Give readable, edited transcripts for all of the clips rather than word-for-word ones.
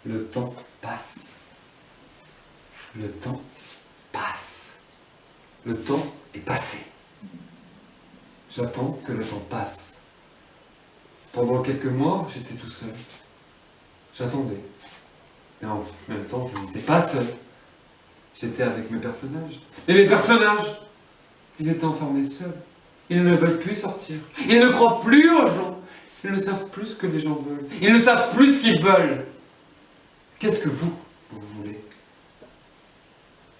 Le temps passe. Le temps passe. Le temps est passé. J'attends que le temps passe. Pendant quelques mois, j'étais tout seul. J'attendais. Mais en même temps, je n'étais pas seul. J'étais avec mes personnages. Et mes personnages, ils étaient enfermés seuls. Ils ne veulent plus sortir. Ils ne croient plus aux gens. Ils ne savent plus ce que les gens veulent. Ils ne savent plus ce qu'ils veulent. Qu'est-ce que vous voulez?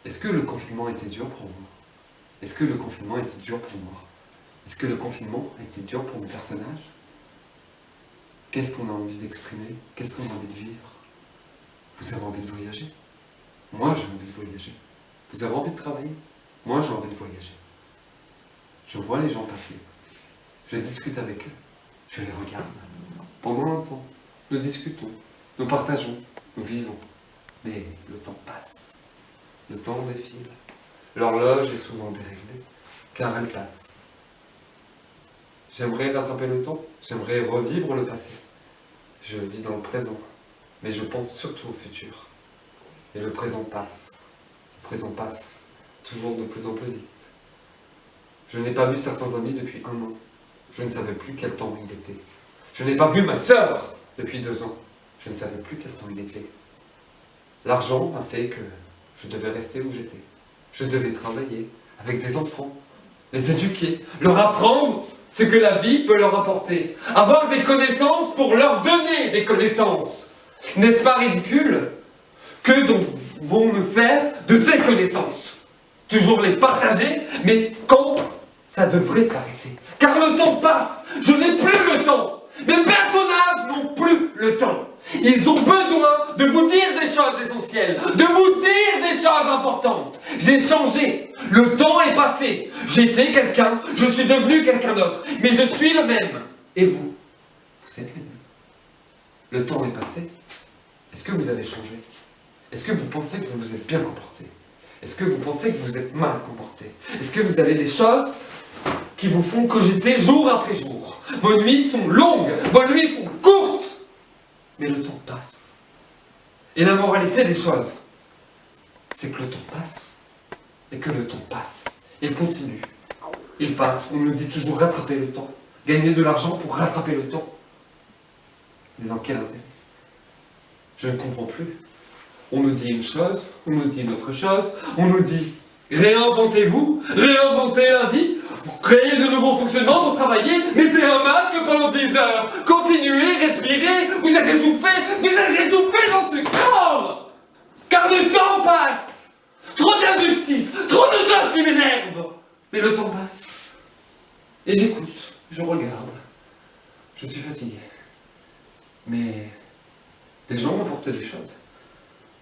Est-ce que le confinement était dur pour vous? Est-ce que le confinement était dur pour moi? Est-ce que le confinement a été dur pour mes personnages? Qu'est-ce qu'on a envie d'exprimer? Qu'est-ce qu'on a envie de vivre? Vous avez envie de voyager? Moi, j'ai envie de voyager. Vous avez envie de travailler? Moi, j'ai envie de voyager. Je vois les gens passer. Je discute avec eux. Je les regarde. Pendant un temps, nous discutons, nous partageons, nous vivons. Mais le temps passe. Le temps défile. L'horloge est souvent déréglée, car elle passe. J'aimerais rattraper le temps. J'aimerais revivre le passé. Je vis dans le présent, mais je pense surtout au futur. Et le présent passe. Le présent passe, toujours de plus en plus vite. Je n'ai pas vu certains amis depuis 1 an. Je ne savais plus quel temps il était. Je n'ai pas vu ma sœur depuis 2 ans. Je ne savais plus quel temps il était. L'argent a fait que je devais rester où j'étais. Je devais travailler avec des enfants, les éduquer, leur apprendre ce que la vie peut leur apporter. Avoir des connaissances pour leur donner des connaissances. N'est-ce pas ridicule? Que vont me faire de ces connaissances? Toujours les partager, mais quand ça devrait s'arrêter? Car le temps passe, je n'ai plus le temps. Mes personnages n'ont plus le temps. Ils ont besoin de vous dire des choses essentielles, de vous dire des choses importantes. J'ai changé, le temps est passé. J'étais quelqu'un, je suis devenu quelqu'un d'autre, mais je suis le même. Et vous? Vous êtes les mêmes. Le temps est passé. Est-ce que vous avez changé? Est-ce que vous pensez que vous vous êtes bien comporté? Est-ce que vous pensez que vous êtes mal comporté? Est-ce que vous avez des choses qui vous font cogiter jour après jour? Vos nuits sont longues, vos nuits sont courtes, mais le temps passe. Et la moralité des choses, c'est que le temps passe, et que le temps passe. Il continue, il passe. On nous dit toujours rattraper le temps, gagner de l'argent pour rattraper le temps. Mais dans quel intérêt? Je ne comprends plus. On nous dit une chose, on nous dit une autre chose, on nous dit réinventez-vous, réinventez la vie, créez de nouveaux fonctionnements pour travailler, mettez un masque pendant 10 heures, continuez, respirez, vous êtes étouffé dans ce corps. Car le temps passe. Trop d'injustice, trop de choses qui m'énervent. Mais le temps passe. Et j'écoute, je regarde, je suis fatigué. Mais des gens m'apportent des choses.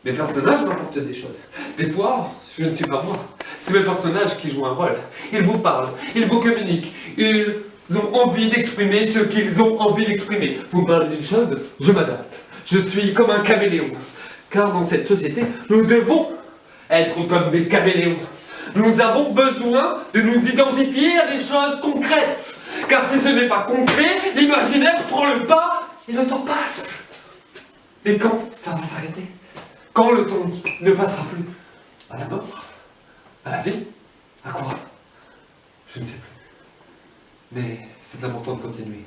Mes personnages m'apportent des choses. Des fois, je ne suis pas moi. C'est mes personnages qui jouent un rôle. Ils vous parlent, ils vous communiquent, ils ont envie d'exprimer ce qu'ils ont envie d'exprimer. Vous me parlez d'une chose, je m'adapte. Je suis comme un caméléon. Car dans cette société, nous devons être comme des caméléons. Nous avons besoin de nous identifier à des choses concrètes. Car si ce n'est pas concret, l'imaginaire prend le pas et le temps passe. Et quand ça va s'arrêter? Quand le temps ne passera plus? À la mort? À la vie? À quoi? Je ne sais plus. Mais c'est important de continuer.